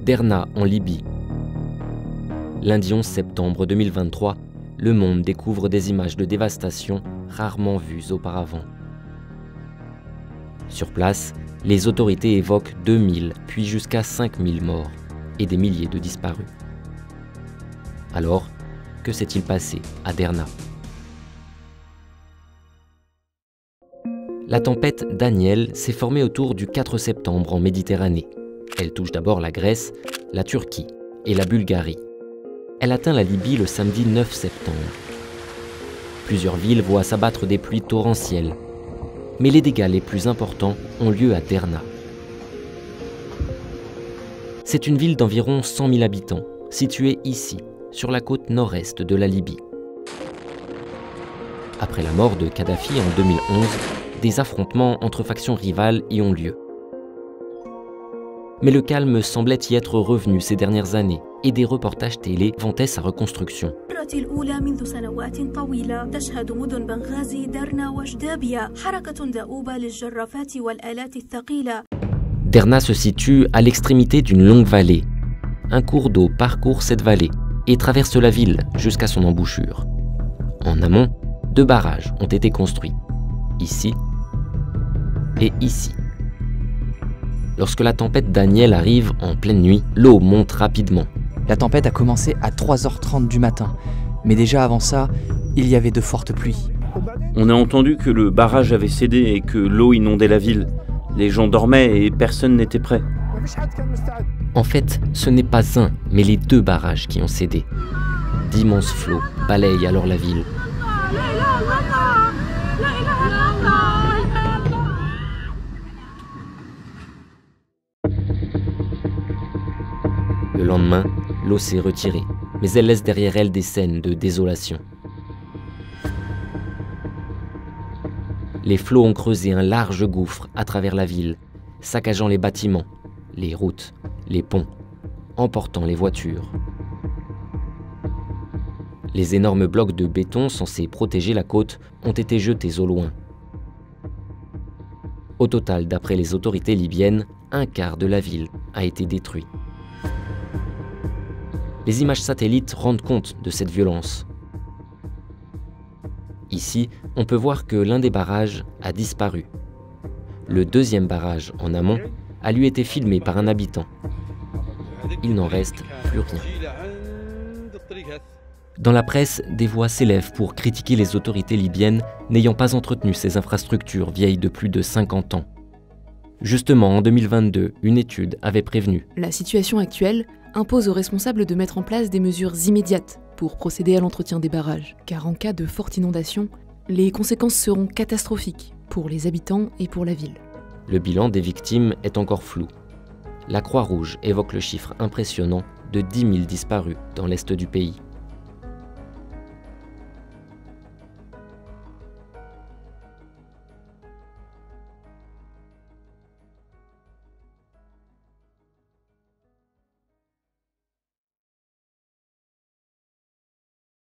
Derna en Libye. Lundi 11 septembre 2023, le monde découvre des images de dévastation rarement vues auparavant. Sur place, les autorités évoquent 2000 puis jusqu'à 5000 morts et des milliers de disparus. Alors, que s'est-il passé à Derna? La tempête Daniel s'est formée autour du 4 septembre en Méditerranée. Elle touche d'abord la Grèce, la Turquie et la Bulgarie. Elle atteint la Libye le samedi 9 septembre. Plusieurs villes voient s'abattre des pluies torrentielles. Mais les dégâts les plus importants ont lieu à Derna. C'est une ville d'environ 100 000 habitants, située ici, sur la côte nord-est de la Libye. Après la mort de Kadhafi en 2011, des affrontements entre factions rivales y ont lieu. Mais le calme semblait y être revenu ces dernières années et des reportages télé vantaient sa reconstruction. Derna se situe à l'extrémité d'une longue vallée. Un cours d'eau parcourt cette vallée et traverse la ville jusqu'à son embouchure. En amont, 2 barrages ont été construits, ici et ici. Lorsque la tempête Daniel arrive en pleine nuit, l'eau monte rapidement. La tempête a commencé à 3h30 du matin, mais déjà avant ça, il y avait de fortes pluies. On a entendu que le barrage avait cédé et que l'eau inondait la ville. Les gens dormaient et personne n'était prêt. En fait, ce n'est pas un, mais les 2 barrages qui ont cédé. D'immenses flots balayent alors la ville. Le lendemain, l'eau s'est retirée, mais elle laisse derrière elle des scènes de désolation. Les flots ont creusé un large gouffre à travers la ville, saccageant les bâtiments, les routes, les ponts, emportant les voitures. Les énormes blocs de béton censés protéger la côte ont été jetés au loin. Au total, d'après les autorités libyennes, 1/4 de la ville a été détruit. Les images satellites rendent compte de cette violence. Ici, on peut voir que l'un des barrages a disparu. Le 2e barrage, en amont, a lui été filmé par un habitant. Il n'en reste plus rien. Dans la presse, des voix s'élèvent pour critiquer les autorités libyennes n'ayant pas entretenu ces infrastructures vieilles de plus de 50 ans. Justement, en 2022, une étude avait prévenu. La situation actuelle impose aux responsables de mettre en place des mesures immédiates pour procéder à l'entretien des barrages, car en cas de forte inondation, les conséquences seront catastrophiques pour les habitants et pour la ville. Le bilan des victimes est encore flou. La Croix-Rouge évoque le chiffre impressionnant de 10 000 disparus dans l'est du pays.